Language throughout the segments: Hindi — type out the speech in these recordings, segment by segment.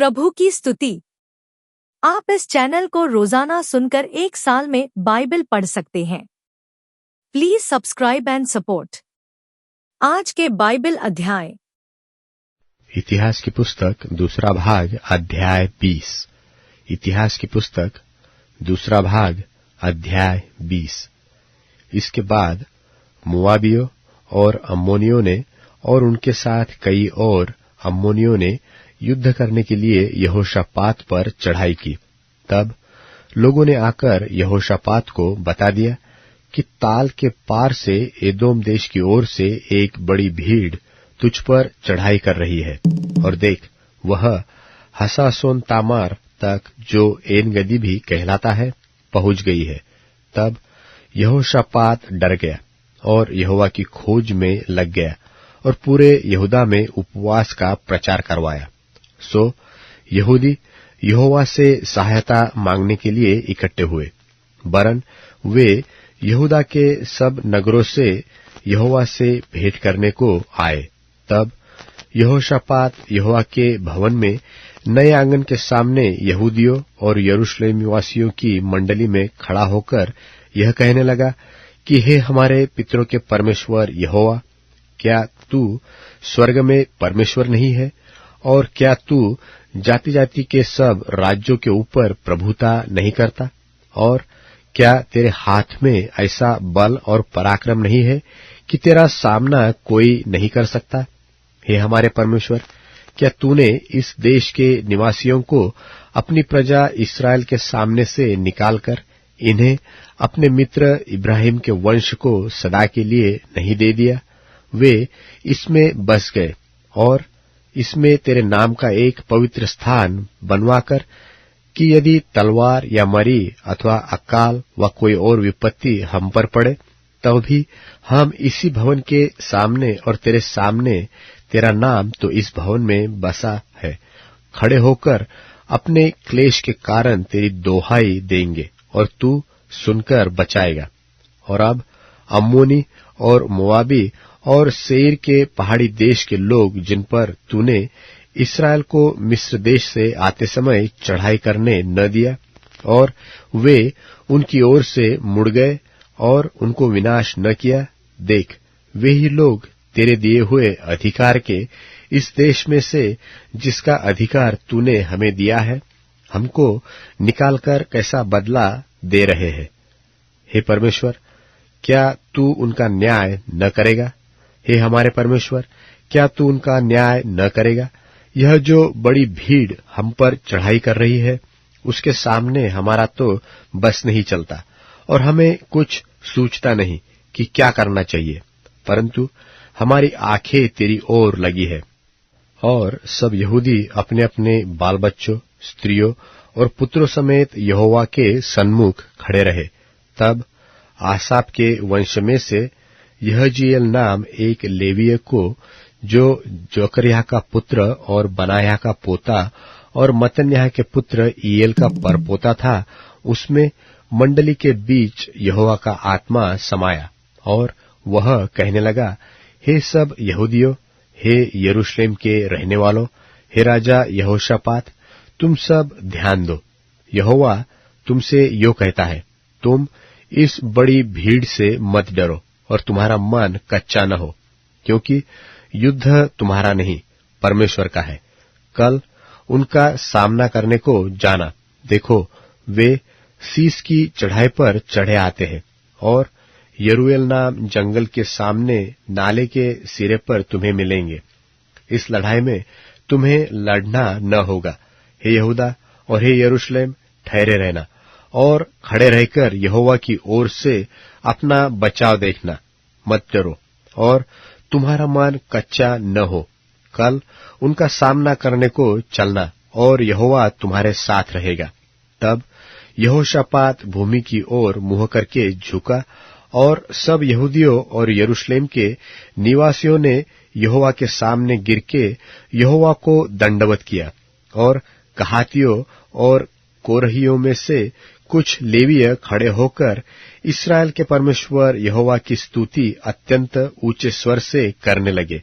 प्रभु की स्तुति। आप इस चैनल को रोजाना सुनकर 1 साल में बाइबल पढ़ सकते हैं। Please subscribe and support. आज के बाइबल अध्याय। इतिहास की पुस्तक दूसरा भाग अध्याय 20। इतिहास की पुस्तक दूसरा भाग अध्याय 20। इसके बाद मोआबियों और अम्मोनियों ने और उनके साथ कई और अम्मोनियों ने युद्ध करने के लिए यहोशापात पर चढ़ाई की। तब लोगों ने आकर यहोशापात को बता दिया कि ताल के पार से एदोम देश की ओर से एक बड़ी भीड़ तुझ पर चढ़ाई कर रही है, और देख, वह हसासोन तामार तक, जो एन गदी भी कहलाता है, पहुंच गई है। तब यहोशापात डर गया और यहोवा की खोज में लग गया और पूरे यहूदा में उपवास का प्रचार करवाया। सो यहूदी यहोवा से सहायता मांगने के लिए इकट्ठे हुए, वरन वे यहूदा के सब नगरों से यहोवा से भेंट करने को आए। तब यहोशापात यहोवा के भवन में नए आंगन के सामने यहूदियों और यरूशलेम निवासियों की मंडली में खड़ा होकर यह कहने लगा कि हे हमारे पितरों के परमेश्वर यहोवा, क्या तू स्वर्ग में परमेश्वर नहीं है? और क्या तू जाति जाति के सब राज्यों के ऊपर प्रभुता नहीं करता? और क्या तेरे हाथ में ऐसा बल और पराक्रम नहीं है कि तेरा सामना कोई नहीं कर सकता? हे हमारे परमेश्वर, क्या तूने इस देश के निवासियों को अपनी प्रजा इस्राएल के सामने से निकालकर इन्हें अपने मित्र इब्राहिम के वंश को सदा के लिए नहीं दे दिया? वे इसमें बस गए और इसमें तेरे नाम का एक पवित्र स्थान बनवाकर कि यदि तलवार या मरी अथवा अकाल व कोई और विपत्ति हम पर पड़े, तब भी हम इसी भवन के सामने और तेरे सामने, तेरा नाम तो इस भवन में बसा है, खड़े होकर अपने क्लेश के कारण तेरी दोहाई देंगे और तू सुनकर बचाएगा। और अब अम्मोनी और मोआबी और सेईर के पहाड़ी देश के लोग, जिन पर तूने इस्राएल को मिस्र देश से आते समय चढ़ाई करने न दिया, और वे उनकी ओर से मुड़ गए और उनको विनाश न किया, देख, वे ही लोग तेरे दिए हुए अधिकार के इस देश में से, जिसका अधिकार तूने हमें दिया है, हमको निकालकर कैसा बदला दे रहे हैं। हे परमेश्वर, क्या तू उनका न्याय न करेगा? हे हमारे परमेश्वर, क्या तू उनका न्याय न करेगा? यह जो बड़ी भीड़ हम पर चढ़ाई कर रही है, उसके सामने हमारा तो बस नहीं चलता और हमें कुछ सूझता नहीं कि क्या करना चाहिए, परंतु हमारी आंखें तेरी ओर लगी है। और सब यहूदी अपने अपने बाल बच्चों, स्त्रियों और पुत्रों समेत यहोवा के सन्मुख खड़े रहे। तब आसाप के वंश में से यहजीएल नाम एक लेवीय को, जो जोकरिया का पुत्र और बनाया का पोता और मत्तन्याह के पुत्र ईएल का परपोता था, उसमें मंडली के बीच यहोवा का आत्मा समाया और वह कहने लगा, हे सब यहूदियों, हे यरूशलेम के रहने वालों, हे राजा यहोशापात, तुम सब ध्यान दो। यहोवा तुमसे यो कहता है, तुम इस बड़ी भीड़ से मत डरो और तुम्हारा मन कच्चा न हो, क्योंकि युद्ध तुम्हारा नहीं, परमेश्वर का है। कल उनका सामना करने को जाना। देखो, वे सीस की चढ़ाई पर चढ़े आते हैं और यरूएल नाम जंगल के सामने नाले के सिरे पर तुम्हें मिलेंगे। इस लड़ाई में तुम्हें लड़ना न होगा। हे यहूदा और हे यरूशलेम, ठहरे रहना और खड़े रहकर यहोवा की ओर से अपना बचाव देखना, मत डरो और तुम्हारा मन कच्चा न हो। कल उनका सामना करने को चलना और यहोवा तुम्हारे साथ रहेगा। तब यहोशापात भूमि की ओर मुंह करके झुका और सब यहूदियों और यरूशलेम के निवासियों ने यहोवा के सामने गिर के यहोवा को दंडवत किया। और कहातियों और कोरहियों में से कुछ लेवीय खड़े होकर इस्राएल के परमेश्वर यहोवा की स्तुति अत्यंत ऊंचे स्वर से करने लगे।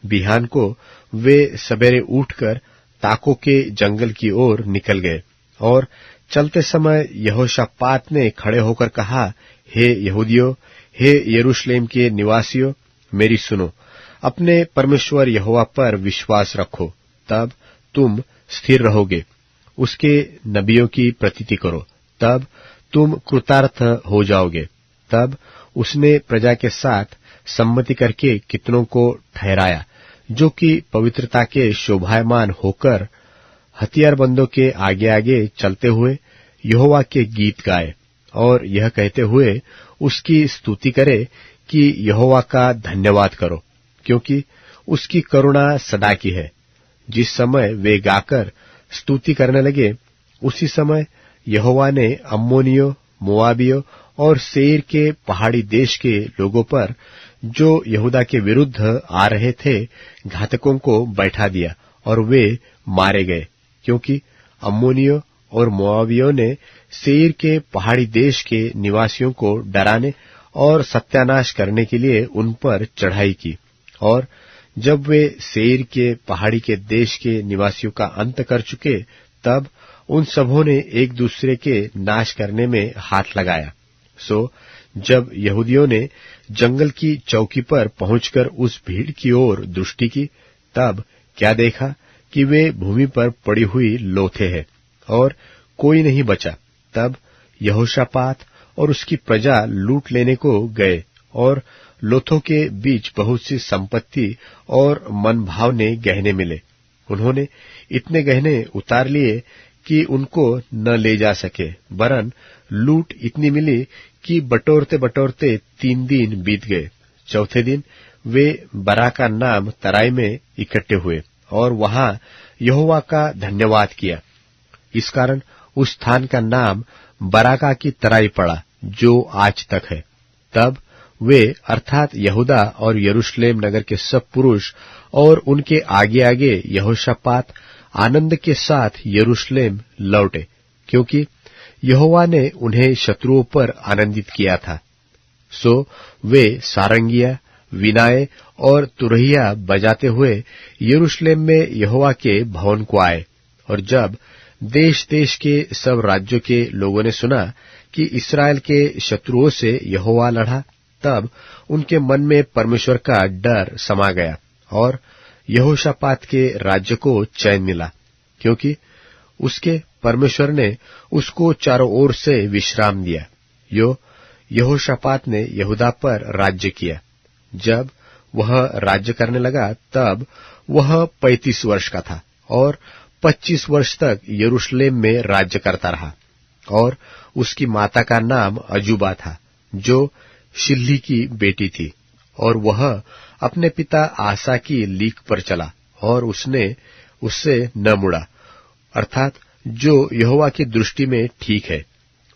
बिहान को वे सवेरे उठकर ताकों के जंगल की ओर निकल गए। और चलते समय यहोशापात ने खड़े होकर कहा, हे यहूदियों, हे यरूशलेम के निवासियों, मेरी सुनो। अपने परमेश्वर यहोवा पर विश्वास रखो, तब तुम स्थिर रहोगे। उसके नबियों की प्रतीति करो, तब तुम कृतार्थ हो जाओगे। तब उसने प्रजा के साथ सम्मति करके कितनों को ठहराया, जो कि पवित्रता के शोभायमान होकर हथियारबंदों के आगे आगे चलते हुए यहोवा के गीत गाए, और यह कहते हुए उसकी स्तुति करे कि यहोवा का धन्यवाद करो, क्योंकि उसकी करुणा सदा की है। जिस समय वे गाकर स्तुति करने लगे, उसी समय यहोवा ने अम्मोनियों, मोआबियों और सेईर के पहाड़ी देश के लोगों पर, जो यहूदा के विरुद्ध आ रहे थे, घातकों को बैठा दिया, और वे मारे गए, क्योंकि अम्मोनियों और मोआबियों ने सेईर के पहाड़ी देश के निवासियों को डराने और सत्यानाश करने के लिए उन पर चढ़ाई की। और जब वे सेईर के पहाड़ी के देश के निवासियों का अंत कर चुके, तब उन सबों ने एक दूसरे के नाश करने में हाथ लगाया। सो जब यहूदियों ने जंगल की चौकी पर पहुंचकर उस भीड़ की ओर दृष्टि की, तब क्या देखा कि वे भूमि पर पड़ी हुई लोथे हैं, और कोई नहीं बचा। तब यहोशापात और उसकी प्रजा लूट लेने को गए, और लोथों के बीच बहुत सी संपत्ति और मनभावने गहने मिले। उन्होंने इतने गहने उतार लिए कि उनको न ले जा सके, वरन लूट इतनी मिली कि बटोरते बटोरते 3 दिन बीत गए। चौथे दिन वे बराका नाम तराई में इकट्ठे हुए, और वहां यहोवा का धन्यवाद किया। इस कारण उस स्थान का नाम बराका की तराई पड़ा, जो आज तक है। तब वे अर्थात यहूदा और यरूशलेम नगर के सब पुरुष और उनके आगे आगे यहोशापात आनंद के साथ यरूशलेम लौटे, क्योंकि यहोवा ने उन्हें शत्रुओं पर आनंदित किया था। सो वे सारंगिया, वीणाएं और तुरहिया बजाते हुए यरूशलेम में यहोवा के भवन को आए। और जब देश देश के सब राज्यों के लोगों ने सुना कि इस्राएल के शत्रुओं से यहोवा लड़ा, तब उनके मन में परमेश्वर का डर समा गया, और यहोशापात के राज्य को चैन मिला, क्योंकि उसके परमेश्वर ने उसको चारों ओर से विश्राम दिया। यहोशापात ने यहूदा पर राज्य किया। जब वह राज्य करने लगा, तब वह 35 वर्ष का था, और 25 वर्ष तक यरूशलेम में राज्य करता रहा। और उसकी माता का नाम अजूबा था, जो शिल्ही की बेटी थी। और वह अपने पिता आसा की लीक पर चला, और उसने उससे न मुड़ा, अर्थात जो यहोवा की दृष्टि में ठीक है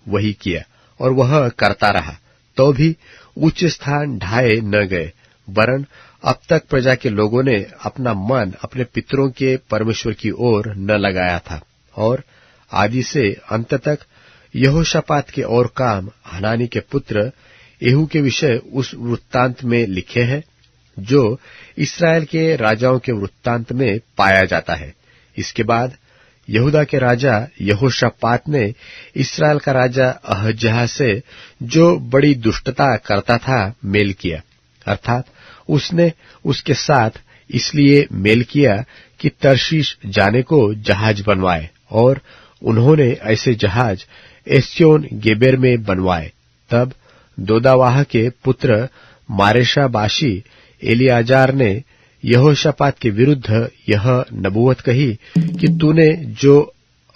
वही किया, और वह करता रहा। तो भी उच्च स्थान ढाए न गए, वरन अब तक प्रजा के लोगों ने अपना मन अपने पितरों के परमेश्वर की ओर न लगाया था। और आदि से अंत तक यहोशापात के और काम हनानी के पुत्र येहू के विषय उस वृत्तांत में लिखे हैं, जो इस्राएल के राजाओं के वृत्तांत में पाया जाता है। इसके बाद यहूदा के राजा यहोशापात ने इस्राएल का राजा अहज्याह से, जो बड़ी दुष्टता करता था, मेल किया। अर्थात उसने उसके साथ इसलिए मेल किया कि तर्शीश जाने को जहाज बनवाए, और उन्होंने ऐसे जहाज एस्योन गेबेर में बनवाए। तब दोदावाह के पुत्र मारेशा बाशी एलियाजार ने यहोशापात के विरुद्ध यह नबूवत कही कि तूने जो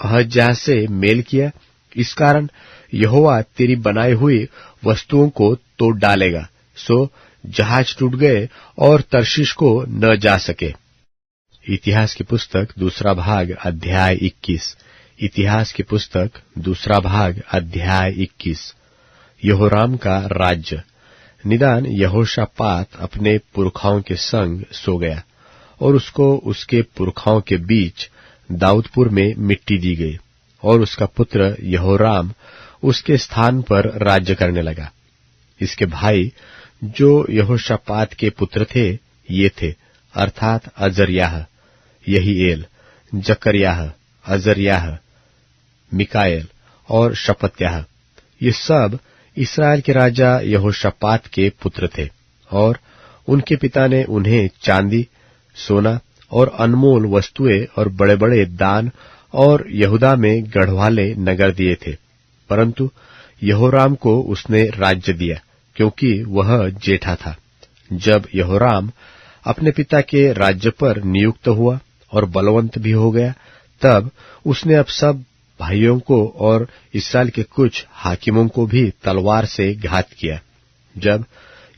अहज्याह से मेल किया, इस कारण यहोवा तेरी बनाई हुई वस्तुओं को तोड़ डालेगा। सो जहाज टूट गए और तर्शीश को न जा सके। इतिहास की पुस्तक दूसरा भाग अध्याय 21। इतिहास की पुस्तक दूसरा भाग अध्याय 21। यहोराम का राज्य। निदान यहोशापात अपने पुरखाओं के संग सो गया, और उसको उसके पुरखाओं के बीच दाऊदपुर में मिट्टी दी गई, और उसका पुत्र यहोराम उसके स्थान पर राज्य करने लगा। इसके भाई जो यहोशापात के पुत्र थे, ये थे, अर्थात अजर्याह, यहीएल, जकरियाह, अजरियाह, मिकाएल और शपत्याह। ये सब इस्राएल के राजा यहोशापात के पुत्र थे, और उनके पिता ने उन्हें चांदी, सोना और अनमोल वस्तुएं और बड़े बड़े दान और यहूदा में गढ़वाले नगर दिए थे। परंतु यहोराम को उसने राज्य दिया, क्योंकि वह जेठा था। जब यहोराम अपने पिता के राज्य पर नियुक्त हुआ और बलवंत भी हो गया, तब उसने अब सब भाइयों को और इस्राएल के कुछ हाकिमों को भी तलवार से घात किया। जब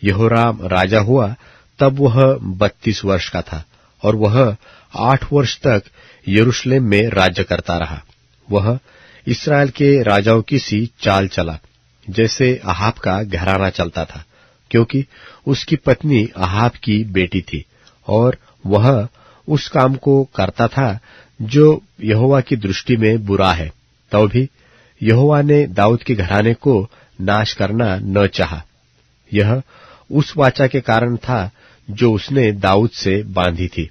यहोराम राजा हुआ, तब वह 32 वर्ष का था, और वह 8 वर्ष तक यरूशलेम में राज्य करता रहा। वह इस्राएल के राजाओं की सी चाल चला, जैसे अहाब का घराना चलता था, क्योंकि उसकी पत्नी अहाब की बेटी थी, और वह उस काम को करता था जो यहोवा की दृष्टि में बुरा है। तो भी यहोवा ने दाऊद के घराने को नाश करना न चाहा। यह उस वाचा के कारण था जो उसने दाऊद से बांधी थी,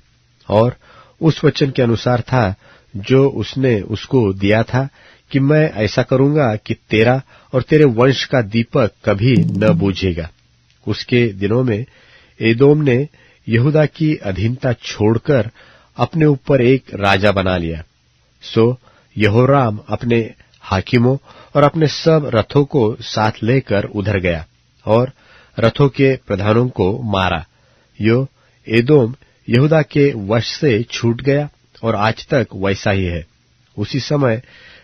और उस वचन के अनुसार था जो उसने उसको दिया था कि मैं ऐसा करूंगा कि तेरा और तेरे वंश का दीपक कभी न बुझेगा। उसके दिनों में एदोम ने यहूदा की अधीनता छोड़कर अपने ऊपर एक राजा बना लिया। सो यहोराम अपने हाकिमों और अपने सब रथों को साथ लेकर उधर गया और रथों के प्रधानों को मारा। यो एदोम यहूदा के वश से छूट गया और आज तक वैसा ही है। उसी समय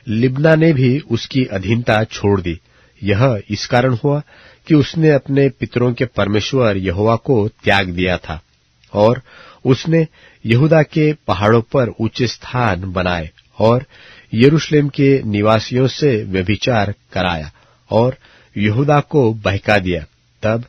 लिब्ना ने भी उसकी अधीनता छोड़ दी। यह इस कारण हुआ कि उसने अपने पितरों के परमेश्वर यहोवा को त्याग दिया था, और उसने यहूदा के पहाड़ों पर ऊंचे स्थान बनाए और यरूशलेम के निवासियों से व्यभिचार कराया और यहूदा को बहका दिया। तब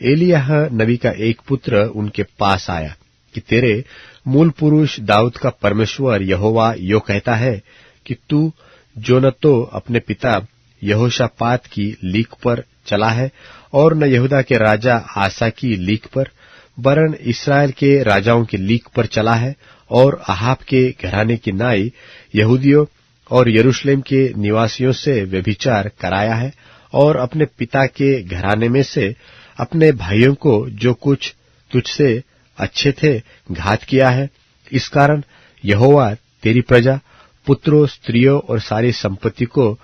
एलिय्याह नबी का एक पुत्र उनके पास आया कि तेरे मूल पुरुष दाऊद का परमेश्वर यहोवा यो कहता है कि तू जो न तो अपने पिता यहोशापात की लीक पर चला है और न यहूदा के राजा आसा की लीक पर, वरन इस्राएल के राजाओं की लीक पर चला है और अहाब के घराने की नाई यहूदियों और यरूशलेम के निवासियों से व्यभिचार कराया है और अपने पिता के घराने में से अपने भाइयों को जो कुछ तुझसे अच्छे थे घात किया है। इस कारण यहोवा तेरी प्रजा, पुत्रों, स्त्रियों और सारी संपत्ति को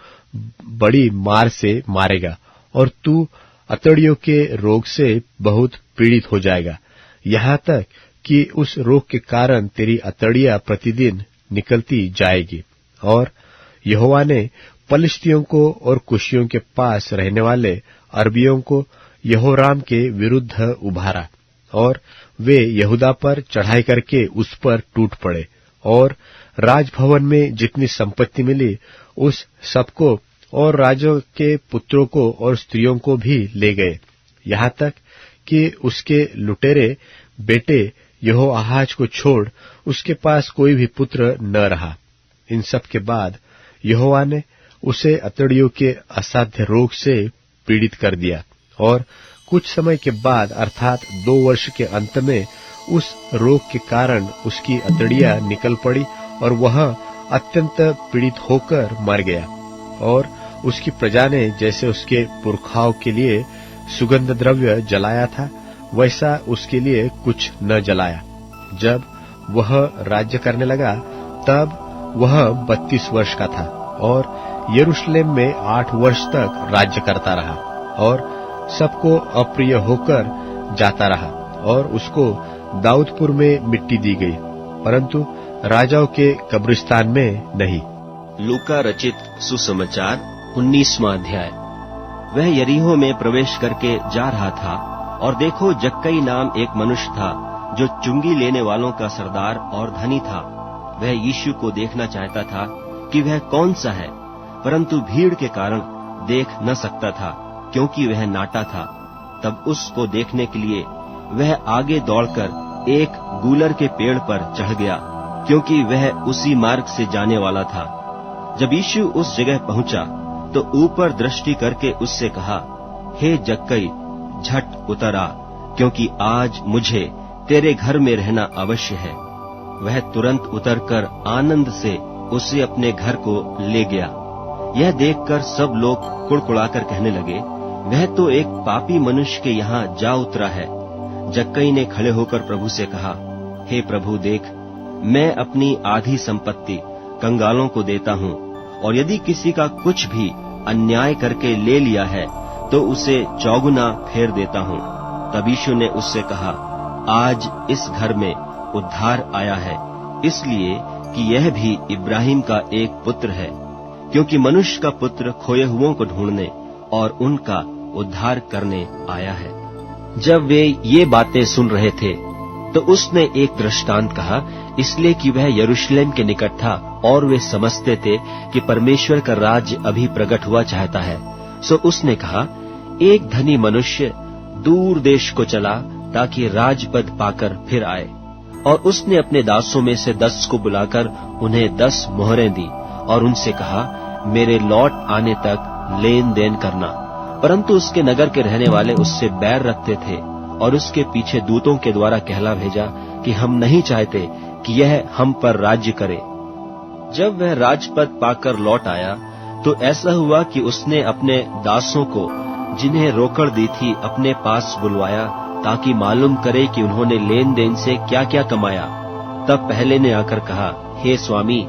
बड़ी मार से मारेगा और तू अतड़ियों के रोग से बहुत पीड़ित हो जाएगा, यहाँ तक कि उस रोग के कारण तेरी अतड़ियां प्रतिदिन निकलती जाएगी। और यहोवा ने पलिश्तियों को और कुशियों के पास रहने वाले अरबियों को यहोराम के विरुद्ध उभारा और वे यहूदा पर चढ़ाई करके उस पर टूट पड़े और राजभवन में जितनी संपत्ति मिली उस सबको और राजों के पुत्रों को और स्त्रियों को भी ले गए, यहाँ तक कि उसके लुटेरे बेटे यहोआहाज को छोड़ उसके पास कोई भी पुत्र न रहा। इन सब के बाद यहोवा ने उसे अतड़ियों के असाध्य रोग से पीड़ित कर दिया और कुछ समय के बाद अर्थात 2 वर्ष के अंत में उस रोग के कारण उसकी अतड़ियां निकल पड़ी और वह अत्यंत पीड़ित होकर मर गया। और उसकी प्रजा ने जैसे उसके पुरखाओं के लिए सुगंध द्रव्य जलाया था वैसा उसके लिए कुछ न जलाया। जब वह राज्य करने लगा तब वह 32 वर्ष का था और यरूशलेम में 8 वर्ष तक राज्य करता रहा और सबको अप्रिय होकर जाता रहा और उसको दाऊदपुर में मिट्टी दी गई, परंतु राजाओं के कब्रिस्तान में नहीं। लूका रचित सुसमाचार 19वां अध्याय। वह यरीहो में प्रवेश करके जा रहा था और देखो जक्कई नाम एक मनुष्य था जो चुंगी लेने वालों का सरदार और धनी था। वह यीशु को देखना चाहता था कि वह कौन सा है, परंतु भीड़ के कारण देख न सकता था क्योंकि वह नाटा था। तब उसको देखने के लिए वह आगे दौड़कर एक गूलर के पेड़ पर चढ़ गया क्योंकि वह उसी मार्ग से जाने वाला था। जब यीशु उस जगह पहुंचा तो ऊपर दृष्टि करके उससे कहा, हे जक्कई, झट उतर आ, क्योंकि आज मुझे तेरे घर में रहना अवश्य है। वह तुरंत उतरकर आनंद से उसे अपने घर को ले गया। यह देखकर सब लोग कुड़कुड़ाकर कहने लगे, वह तो एक पापी मनुष्य के यहाँ जा उतरा है। जक्कई ने खड़े होकर प्रभु से कहा, हे प्रभु देख, मैं अपनी आधी संपत्ति कंगालों को देता हूँ, और यदि किसी का कुछ भी अन्याय करके ले लिया है तो उसे चौगुना फेर देता हूँ। तब यीशु ने उससे कहा, आज इस घर में उद्धार आया है, इसलिए कि यह भी इब्राहिम का एक पुत्र है, क्योंकि मनुष्य का पुत्र खोए हुओं को ढूंढने और उनका उद्धार करने आया है। जब वे ये बातें सुन रहे थे तो उसने एक दृष्टांत कहा, इसलिए कि वह यरूशलेम के निकट था और वे समझते थे कि परमेश्वर का राज्य अभी प्रकट हुआ चाहता है। सो उसने कहा, एक धनी मनुष्य दूर देश को चला ताकि राजपद पाकर फिर आए, और उसने अपने दासों में से 10 को बुलाकर उन्हें 10 मोहरें दी और उनसे कहा, मेरे लौट आने तक लेन देन करना। परंतु उसके नगर के रहने वाले उससे बैर रखते थे और उसके पीछे दूतों के द्वारा कहला भेजा कि हम नहीं चाहते कि यह हम पर राज्य करे। जब वह राजपद पाकर लौट आया तो ऐसा हुआ कि उसने अपने दासों को, जिन्हें रोकड़ दी थी, अपने पास बुलवाया ताकि मालूम करे कि उन्होंने लेन देन से क्या क्या कमाया। तब पहले ने आकर कहा, हे स्वामी,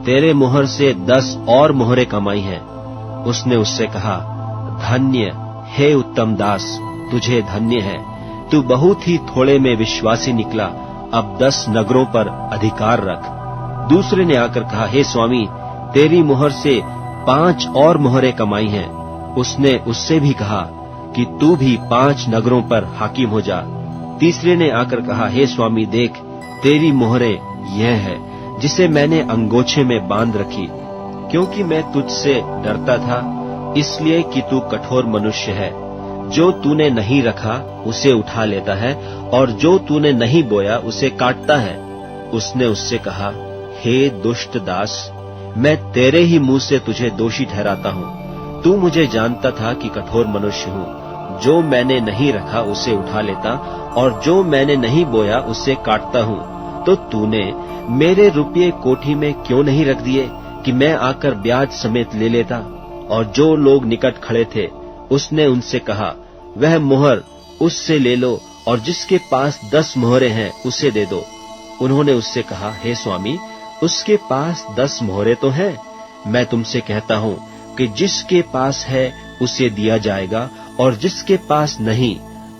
तेरे मोहर से 10 और मोहरें कमाई हैं। उसने उससे कहा, धन्य हे उत्तम दास, तुझे धन्य है, तू बहुत ही थोड़े में विश्वासी निकला, अब 10 नगरों पर अधिकार रख। दूसरे ने आकर कहा, हे स्वामी, तेरी मोहर से 5 और मोहरें कमाई हैं। उसने उससे भी कहा कि तू भी 5 नगरों पर हाकिम हो जा। तीसरे ने आकर कहा, हे स्वामी देख, तेरी मोहरें यह है, जिसे मैंने अंगोछे में बांध रखी, क्योंकि मैं तुझसे डरता था, इसलिए कि तू कठोर मनुष्य है। जो तूने नहीं रखा उसे उठा लेता है, और जो तूने नहीं बोया उसे काटता है। उसने उससे कहा, हे दुष्ट दास, मैं तेरे ही मुंह से तुझे दोषी ठहराता हूँ। तू मुझे जानता था कि कठोर मनुष्य हूँ, जो मैंने नहीं रखा उसे उठा लेता, और जो मैंने नहीं बोया उसे काटता हूँ। तो तूने मेरे रुपये कोठी में क्यों नहीं रख दिए कि मैं आकर ब्याज समेत ले लेता? और जो लोग निकट खड़े थे, उसने उनसे कहा, वह मोहर उससे ले लो, और जिसके पास 10 मोहरें हैं उसे दे दो। उन्होंने उससे कहा, हे स्वामी, उसके पास 10 मोहरें तो हैं। मैं तुमसे कहता हूँ कि जिसके पास है उसे दिया जाएगा, और जिसके पास नहीं,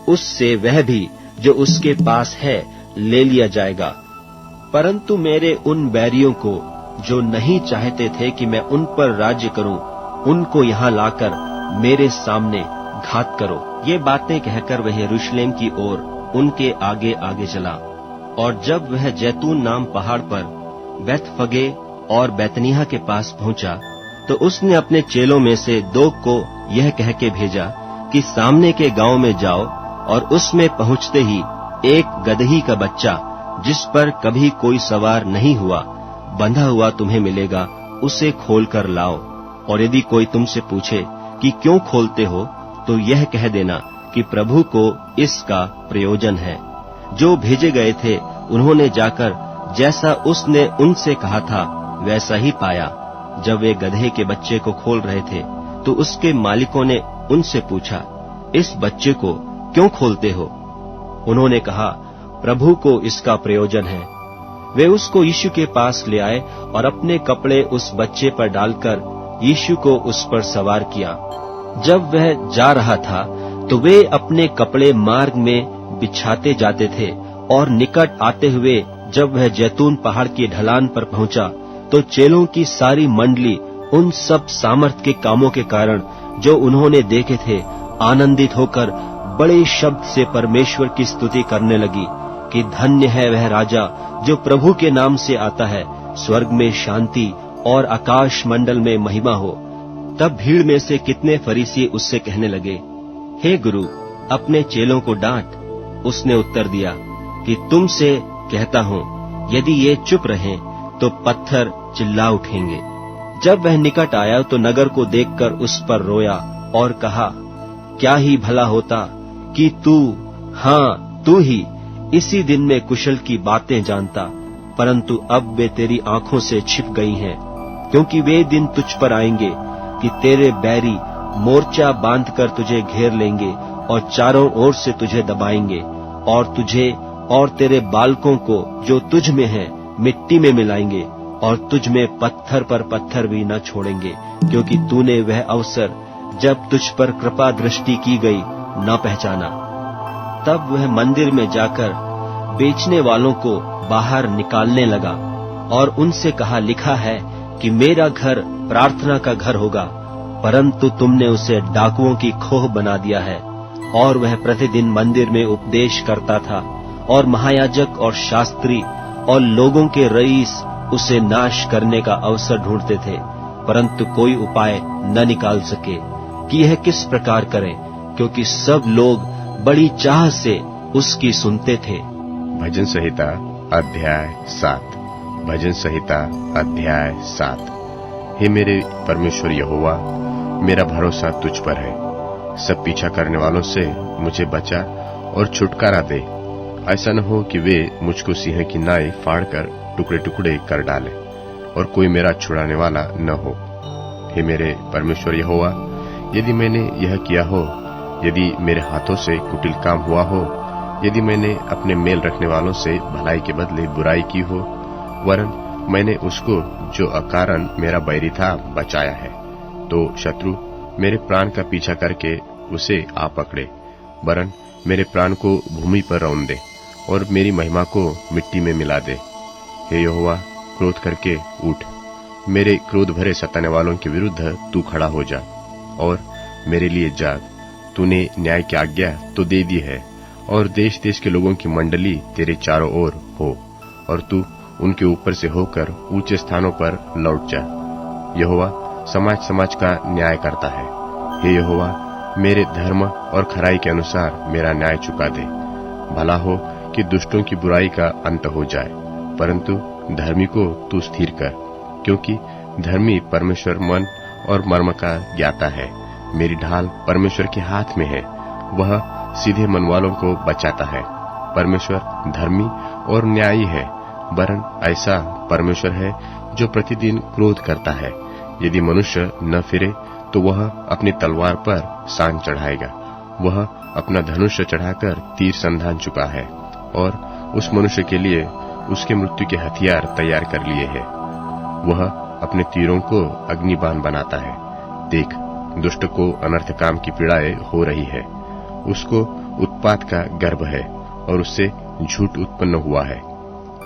उससे वह भी जो उसके पास है ले लिया जाएगा। परंतु मेरे उन बैरियों को, जो नहीं चाहते थे कि मैं उन पर राज्य करूं, उनको यहाँ लाकर मेरे सामने घात करो। ये बातें कहकर वह यरूशलेम की ओर उनके आगे आगे चला। और जब वह जैतून नाम पहाड़ पर बैतफगे और बैतनिय्याह के पास पहुंचा, तो उसने अपने चेलों में से 2 को यह कह के भेजा कि सामने के गांव में जाओ, और उसमें पहुंचते ही एक गदही का बच्चा, जिस पर कभी कोई सवार नहीं हुआ, बंधा हुआ तुम्हें मिलेगा, उसे खोल कर लाओ। और यदि कोई तुमसे पूछे कि क्यों खोलते हो, तो यह कह देना कि प्रभु को इसका प्रयोजन है। जो भेजे गए थे उन्होंने जाकर जैसा उसने उनसे कहा था वैसा ही पाया। जब वे गधे के बच्चे को खोल रहे थे तो उसके मालिकों ने उनसे पूछा, इस बच्चे को क्यों खोलते हो? उन्होंने कहा, प्रभु को इसका प्रयोजन है। वे उसको यीशु के पास ले आए और अपने कपड़े उस बच्चे पर डालकर यीशु को उस पर सवार किया। जब वह जा रहा था तो वे अपने कपड़े मार्ग में बिछाते जाते थे, और निकट आते हुए जब वह जैतून पहाड़ की ढलान पर पहुंचा, तो चेलों की सारी मंडली उन सब सामर्थ के कामों के कारण जो उन्होंने देखे थे आनंदित होकर बड़े शब्द से परमेश्वर की स्तुति करने लगी कि धन्य है वह राजा जो प्रभु के नाम से आता है, स्वर्ग में शांति और आकाश मंडल में महिमा हो। तब भीड़ में से कितने फरीसी उससे कहने लगे, हे गुरु, अपने चेलों को डांट। उसने उत्तर दिया कि तुमसे कहता हूँ, यदि ये चुप रहें तो पत्थर चिल्ला उठेंगे। जब वह निकट आया तो नगर को देखकर उस पर रोया और कहा, क्या ही भला होता कि तू ही इसी दिन में कुशल की बातें जानता, परंतु अब वे तेरी आंखों से छिप गई हैं, क्योंकि वे दिन तुझ पर आएंगे कि तेरे बैरी मोर्चा बांधकर तुझे घेर लेंगे और चारों ओर से तुझे दबाएंगे, और तुझे और तेरे बालकों को जो तुझ में है मिट्टी में मिलाएंगे, और तुझ में पत्थर पर पत्थर भी न छोड़ेंगे, क्योंकि तूने वह अवसर जब तुझ पर कृपा दृष्टि की गई न पहचाना। तब वह मंदिर में जाकर बेचने वालों को बाहर निकालने लगा और उनसे कहा, लिखा है कि मेरा घर प्रार्थना का घर होगा, परंतु तुमने उसे डाकुओं की खोह बना दिया है। और वह प्रतिदिन मंदिर में उपदेश करता था, और महायाजक और शास्त्री और लोगों के रईस उसे नाश करने का अवसर ढूंढते थे, परंतु कोई उपाय न निकाल सके कि यह किस प्रकार करें, क्योंकि सब लोग बड़ी चाह से उसकी सुनते थे। भजन संहिता अध्याय 7। भजन संहिता अध्याय 7। हे मेरे परमेश्वर यहोवा, मेरा भरोसा तुझ पर है। सब पीछा करने वालों से मुझे बचा और छुटकारा दे। ऐसा न हो कि वे मुझको सिंह की नाई फाड़कर टुकड़े टुकड़े कर डाले और कोई मेरा छुड़ाने वाला न हो। हे मेरे परमेश्वर यहोवा, यदि मैंने यह किया हो, यदि मेरे हाथों से कुटिल काम हुआ हो, यदि मैंने अपने मेल रखने वालों से भलाई के बदले बुराई की हो, वरन मैंने उसको जो अकारण मेरा बैरी था बचाया है, तो शत्रु मेरे प्राण का पीछा करके उसे आ पकड़े, वरन मेरे प्राण को भूमि पर रौंद दे और मेरी महिमा को मिट्टी में मिला दे। हे यहोवा, क्रोध करके उठ, मेरे क्रोध भरे सताने वालों के विरुद्ध तू खड़ा हो जा और मेरे लिए जाग। तूने न्याय की आज्ञा तो दे दी है, और देश देश के लोगों की मंडली तेरे चारों ओर हो, और तू उनके ऊपर से होकर ऊंचे स्थानों पर लौट जा। यहोवा समाज समाज का न्याय करता है। हे यहोवा, मेरे धर्म और खराई के अनुसार मेरा न्याय चुका दे। भला हो कि दुष्टों की बुराई का अंत हो जाए, परंतु धर्मी को तू स्थिर कर, क्योंकि धर्मी परमेश्वर मन और मर्म का ज्ञाता है। मेरी ढाल परमेश्वर के हाथ में है, वह सीधे मन वालों को बचाता है। परमेश्वर धर्मी और न्यायी है, वरन ऐसा परमेश्वर है जो प्रतिदिन क्रोध करता है। यदि मनुष्य न फिरे तो वह अपनी तलवार पर सांड चढ़ाएगा। वह अपना धनुष चढ़ाकर तीर संधान चुका है, और उस मनुष्य के लिए उसके मृत्यु के हथियार तैयार कर लिए हैं। वह अपने तीरों को अग्निबाण बनाता है। देख, दुष्ट को अनर्थ काम की पीड़ाएं हो रही है। उसको उत्पात का गर्भ है और उससे झूठ उत्पन्न हुआ है।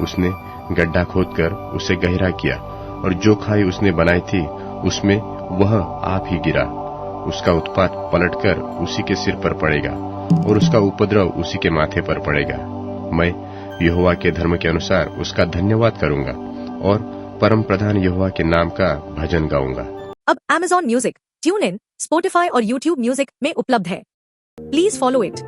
उसने गड्ढा खोदकर उसे गहरा किया, और जो खाई उसने बनाई थी उसमें वह आप ही गिरा। उसका उत्पात पलटकर उसी के सिर पर पड़ेगा, और उसका उपद्रव उसी के माथे पर पड़ेगा। मैं यहोवा के धर्म के अनुसार उसका धन्यवाद करूंगा, और परम प्रधान यहोवा के नाम का भजन गाऊंगा। अब Amazon music, tune in, Spotify और YouTube म्यूजिक में उपलब्ध है। Please follow it.